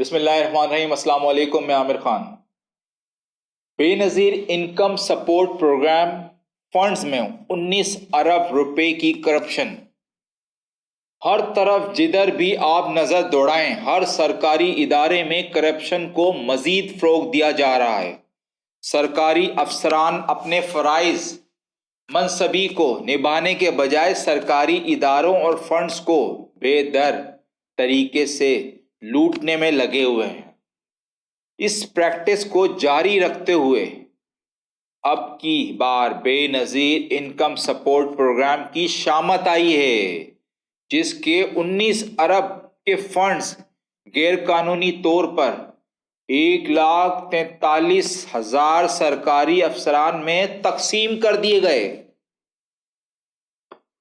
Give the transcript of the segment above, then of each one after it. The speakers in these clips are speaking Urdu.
بسم اللہ الرحمن الرحیم۔ السلام علیکم، میں عامر خان۔ بے نظیر انکم سپورٹ پروگرام فنڈز میں 19 ارب روپے کی کرپشن۔ ہر طرف جدھر بھی آپ نظر دوڑائیں، ہر سرکاری ادارے میں کرپشن کو مزید فروغ دیا جا رہا ہے۔ سرکاری افسران اپنے فرائض منصبی کو نبھانے کے بجائے سرکاری اداروں اور فنڈز کو بے در طریقے سے لوٹنے میں لگے ہوئے ہیں۔ اس پریکٹس کو جاری رکھتے ہوئے اب کی بار بے نظیر انکم سپورٹ پروگرام کی شامت آئی ہے، جس کے 19 ارب کے فنڈز غیر قانونی طور پر 1,43,000 سرکاری افسران میں تقسیم کر دیے گئے۔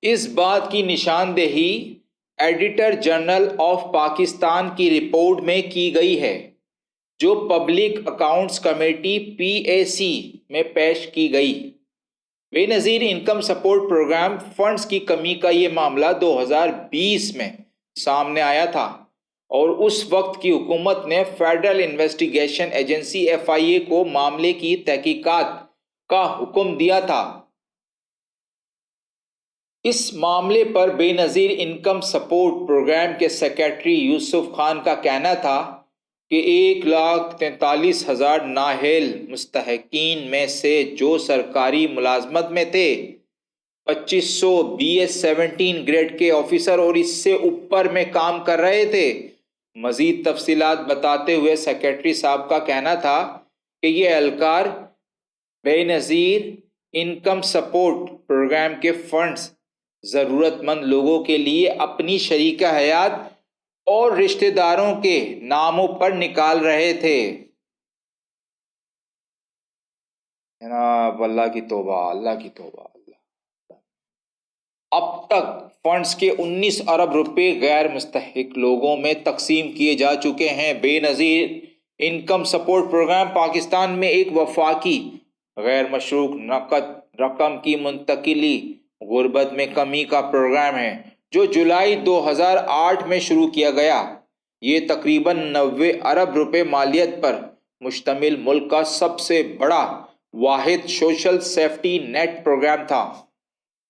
اس بات کی نشاندہی ایڈیٹر جنرل آف پاکستان کی رپورٹ میں کی گئی ہے، جو پبلک اکاؤنٹس کمیٹی PAC میں پیش کی گئی۔ بے نظیر انکم سپورٹ پروگرام فنڈز کی کمی کا یہ معاملہ 2020 میں سامنے آیا تھا اور اس وقت کی حکومت نے فیڈرل انویسٹیگیشن ایجنسی FIA کو معاملے کی تحقیقات کا حکم دیا تھا۔ اس معاملے پر بے نظیر انکم سپورٹ پروگرام کے سیکریٹری یوسف خان کا کہنا تھا کہ 1,43,000 نااہل مستحقین میں سے جو سرکاری ملازمت میں تھے، 2,500 BS-17 گریڈ کے آفیسر اور اس سے اوپر میں کام کر رہے تھے۔ مزید تفصیلات بتاتے ہوئے سیکریٹری صاحب کا کہنا تھا کہ یہ اہلکار بے نظیر انکم سپورٹ پروگرام کے فنڈز ضرورت مند لوگوں کے لیے اپنی شریک حیات اور رشتہ داروں کے ناموں پر نکال رہے تھے۔ جناب اللہ کی توبہ، اللہ کی توبہ۔ اب تک فنڈز کے 19 ارب روپے غیر مستحق لوگوں میں تقسیم کیے جا چکے ہیں۔ بے نظیر انکم سپورٹ پروگرام پاکستان میں ایک وفاقی غیر مشروط نقد رقم کی منتقلی غربت میں کمی کا پروگرام ہے، جو جولائی 2008 میں شروع کیا گیا۔ یہ تقریباً 90 ارب روپے مالیت پر مشتمل ملک کا سب سے بڑا واحد سوشل سیفٹی نیٹ پروگرام تھا۔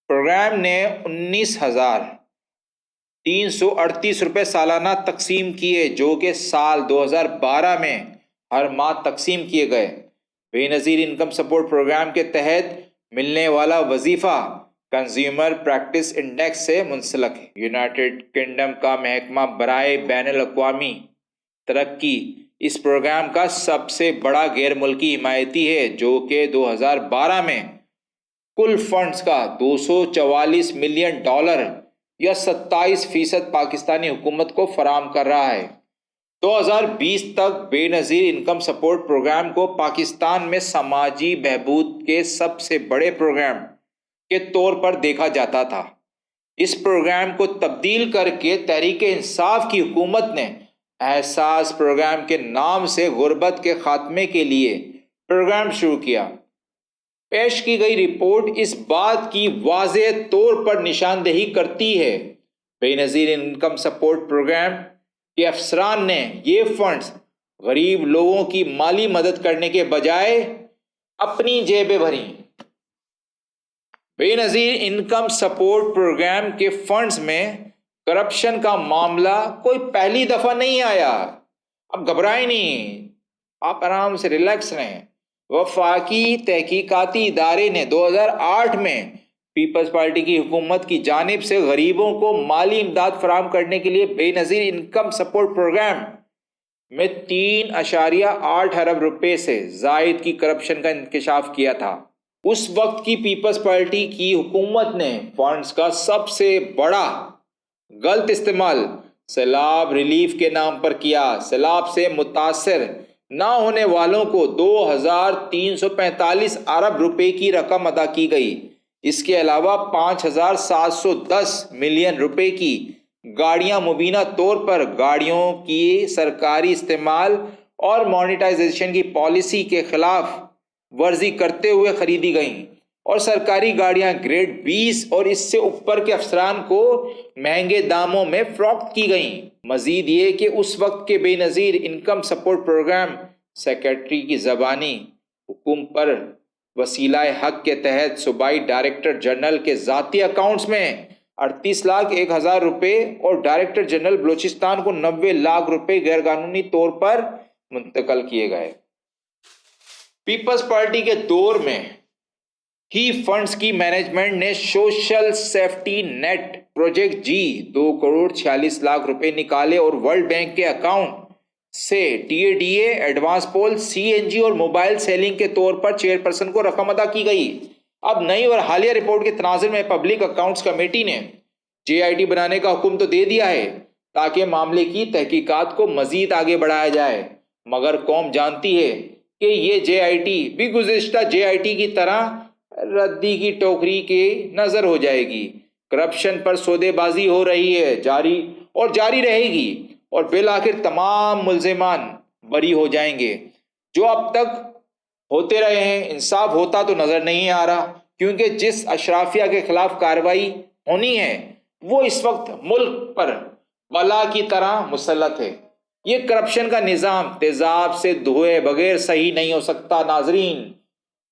پروگرام نے 19,338 روپے سالانہ تقسیم کیے، جو کہ سال 2012 میں ہر ماہ تقسیم کیے گئے۔ بے نظیر انکم سپورٹ پروگرام کے تحت ملنے والا وظیفہ کنزیومر پریکٹس انڈیکس سے منسلک ہے۔ یونائیٹڈ کنگڈم کا محکمہ برائے بین الاقوامی ترقی اس پروگرام کا سب سے بڑا غیر ملکی حمایتی ہے، جو کہ 2012 میں کل فنڈز کا $244 ملین یا 27% پاکستانی حکومت کو فراہم کر رہا ہے۔ 2020 تک بے نظیر انکم سپورٹ پروگرام کو پاکستان میں سماجی بہبود کے سب سے بڑے پروگرام کے طور پر دیکھا جاتا تھا۔ اس پروگرام کو تبدیل کر کے تحریک انصاف کی حکومت نے احساس پروگرام کے نام سے غربت کے خاتمے کے لیے پروگرام شروع کیا۔ پیش کی گئی رپورٹ اس بات کی واضح طور پر نشاندہی کرتی ہے بے نظیر انکم سپورٹ پروگرام کے افسران نے یہ فنڈز غریب لوگوں کی مالی مدد کرنے کے بجائے اپنی جیبیں بھریں۔ بے نظیر انکم سپورٹ پروگرام کے فنڈز میں کرپشن کا معاملہ کوئی پہلی دفعہ نہیں آیا۔ اب گھبرائیں نہیں، آپ آرام سے ریلیکس رہیں۔ وفاقی تحقیقاتی ادارے نے 2008 میں پیپلز پارٹی کی حکومت کی جانب سے غریبوں کو مالی امداد فراہم کرنے کے لیے بے نظیر انکم سپورٹ پروگرام میں 3.8 ارب روپے سے زائد کی کرپشن کا انکشاف کیا تھا۔ اس وقت کی پیپلز پارٹی کی حکومت نے فنڈز کا سب سے بڑا غلط استعمال سیلاب ریلیف کے نام پر کیا۔ سیلاب سے متاثر نہ ہونے والوں کو 2,345 ارب روپے کی رقم ادا کی گئی۔ اس کے علاوہ 5,710 ملین روپے کی گاڑیاں مبینہ طور پر گاڑیوں کی سرکاری استعمال اور مانیٹائزیشن کی پالیسی کے خلاف ورزی کرتے ہوئے خریدی گئیں، اور سرکاری گاڑیاں گریڈ 20 اور اس سے اوپر کے افسران کو مہنگے داموں میں فروخت کی گئیں۔ مزید یہ کہ اس وقت کے بے نظیر انکم سپورٹ پروگرام سیکرٹری کی زبانی حکم پر وسیلہ حق کے تحت صوبائی ڈائریکٹر جنرل کے ذاتی اکاؤنٹس میں 38,01,000 روپے اور ڈائریکٹر جنرل بلوچستان کو 90 لاکھ روپے غیر قانونی طور پر منتقل کیے گئے۔ پیپلز پارٹی کے دور میں ہی فنڈز کی مینجمنٹ نے سوشل سیفٹی نیٹ پروجیکٹ جی 2,46,00,000 روپے نکالے اور ورلڈ بینک کے اکاؤنٹ سے TADA، ایڈوانس پول، CNG اور موبائل سیلنگ کے طور پر چیئرپرسن کو رقم ادا کی گئی۔ اب نئی اور حالیہ رپورٹ کے تناظر میں پبلک اکاؤنٹس کمیٹی نے JIT بنانے کا حکم تو دے دیا ہے تاکہ معاملے کی تحقیقات کو مزید آگے بڑھایا جائے، مگر قوم جانتی ہے کہ یہ JIT بھی گزشتہ JIT کی طرح ردی کی ٹوکری کے نظر ہو جائے گی۔ کرپشن پر سودے بازی ہو رہی ہے، جاری رہے گی اور بالآخر تمام ملزمان بری ہو جائیں گے جو اب تک ہوتے رہے ہیں۔ انصاف ہوتا تو نظر نہیں آ رہا، کیونکہ جس اشرافیہ کے خلاف کارروائی ہونی ہے وہ اس وقت ملک پر بلا کی طرح مسلط ہے۔ یہ کرپشن کا نظام تیزاب سے دھوئے بغیر صحیح نہیں ہو سکتا۔ ناظرین،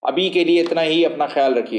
ابھی کے لیے اتنا ہی، اپنا خیال رکھیے۔